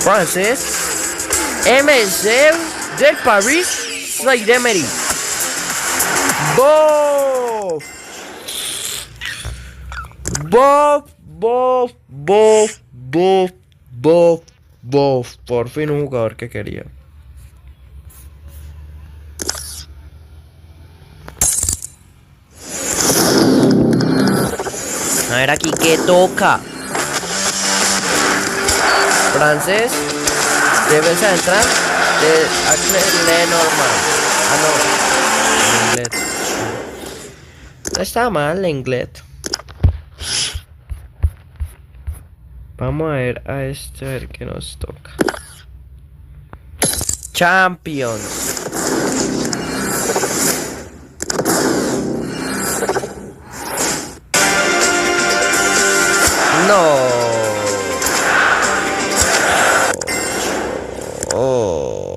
Francés. MC del Paris Saint-Germain. Bof. Bof, bof, bof, bof, bof, bof. Por fin un jugador que quería. A ver aquí qué toca. Francés. Defensa central de Lenormand. Ah, no. Inglés. No está mal, inglés. Vamos a ver a este, a ver qué nos toca. Champions. No.